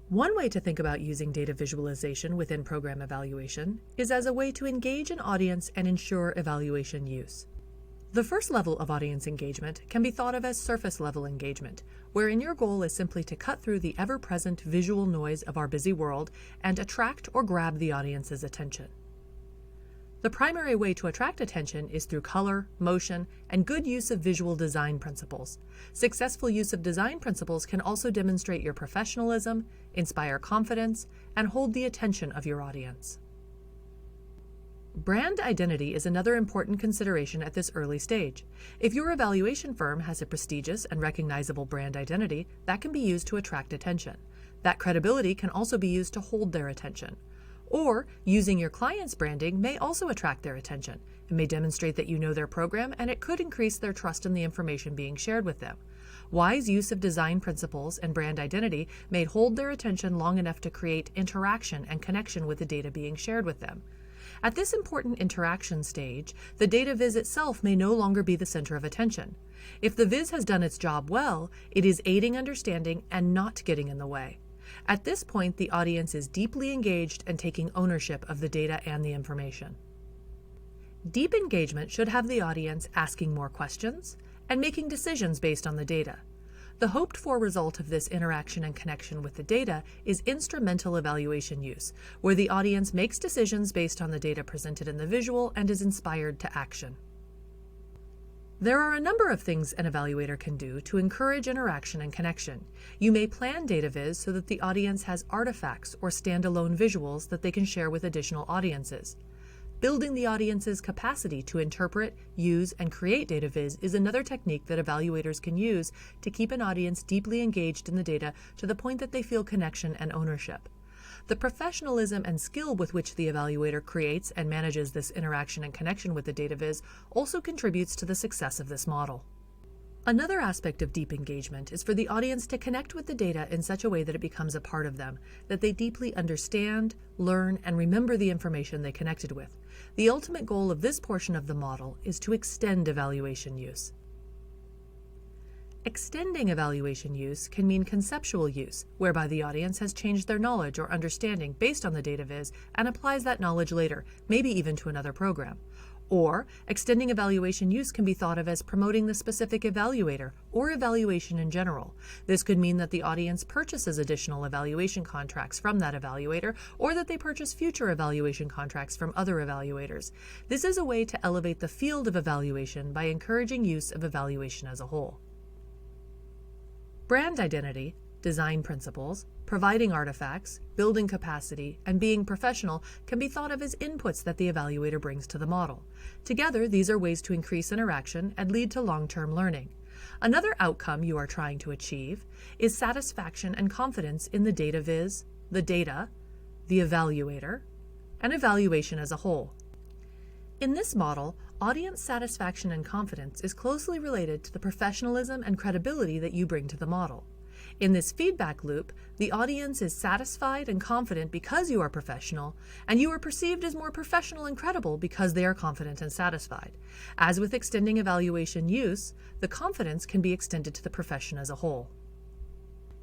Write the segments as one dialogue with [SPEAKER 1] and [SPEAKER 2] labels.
[SPEAKER 1] One way to think about using data visualization within program evaluation is as a way to engage an audience and ensure evaluation use. The first level of audience engagement can be thought of as surface level engagement, wherein your goal is simply to cut through the ever-present visual noise of our busy world and attract or grab the audience's attention. The primary way to attract attention is through color, motion, and good use of visual design principles. Successful use of design principles can also demonstrate your professionalism, inspire confidence, and hold the attention of your audience. Brand identity is another important consideration at this early stage. If your evaluation firm has a prestigious and recognizable brand identity, that can be used to attract attention. That credibility can also be used to hold their attention. Or, using your client's branding may also attract their attention. It may demonstrate that you know their program, and it could increase their trust in the information being shared with them. Wise use of design principles and brand identity may hold their attention long enough to create interaction and connection with the data being shared with them. At this important interaction stage, the data viz itself may no longer be the center of attention. If the viz has done its job well, it is aiding understanding and not getting in the way. At this point, the audience is deeply engaged and taking ownership of the data and the information. Deep engagement should have the audience asking more questions and making decisions based on the data. The hoped-for result of this interaction and connection with the data is instrumental evaluation use, where the audience makes decisions based on the data presented in the visual and is inspired to action. There are a number of things an evaluator can do to encourage interaction and connection. You may plan data viz so that the audience has artifacts or standalone visuals that they can share with additional audiences. Building the audience's capacity to interpret, use, and create data viz is another technique that evaluators can use to keep an audience deeply engaged in the data to the point that they feel connection and ownership. The professionalism and skill with which the evaluator creates and manages this interaction and connection with the data viz also contributes to the success of this model. Another aspect of deep engagement is for the audience to connect with the data in such a way that it becomes a part of them, that they deeply understand, learn, and remember the information they connected with. The ultimate goal of this portion of the model is to extend evaluation use. Extending evaluation use can mean conceptual use, whereby the audience has changed their knowledge or understanding based on the data viz and applies that knowledge later, maybe even to another program. Or, extending evaluation use can be thought of as promoting the specific evaluator or evaluation in general. This could mean that the audience purchases additional evaluation contracts from that evaluator, or that they purchase future evaluation contracts from other evaluators. This is a way to elevate the field of evaluation by encouraging use of evaluation as a whole. Brand identity, design principles, providing artifacts, building capacity, and being professional can be thought of as inputs that the evaluator brings to the model. Together, these are ways to increase interaction and lead to long-term learning. Another outcome you are trying to achieve is satisfaction and confidence in the data viz, the data, the evaluator, and evaluation as a whole. In this model, audience satisfaction and confidence is closely related to the professionalism and credibility that you bring to the model. In this feedback loop, the audience is satisfied and confident because you are professional, and you are perceived as more professional and credible because they are confident and satisfied. As with extending evaluation use, the confidence can be extended to the profession as a whole.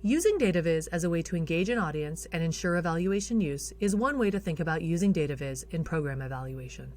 [SPEAKER 1] Using data viz as a way to engage an audience and ensure evaluation use is one way to think about using data viz in program evaluation.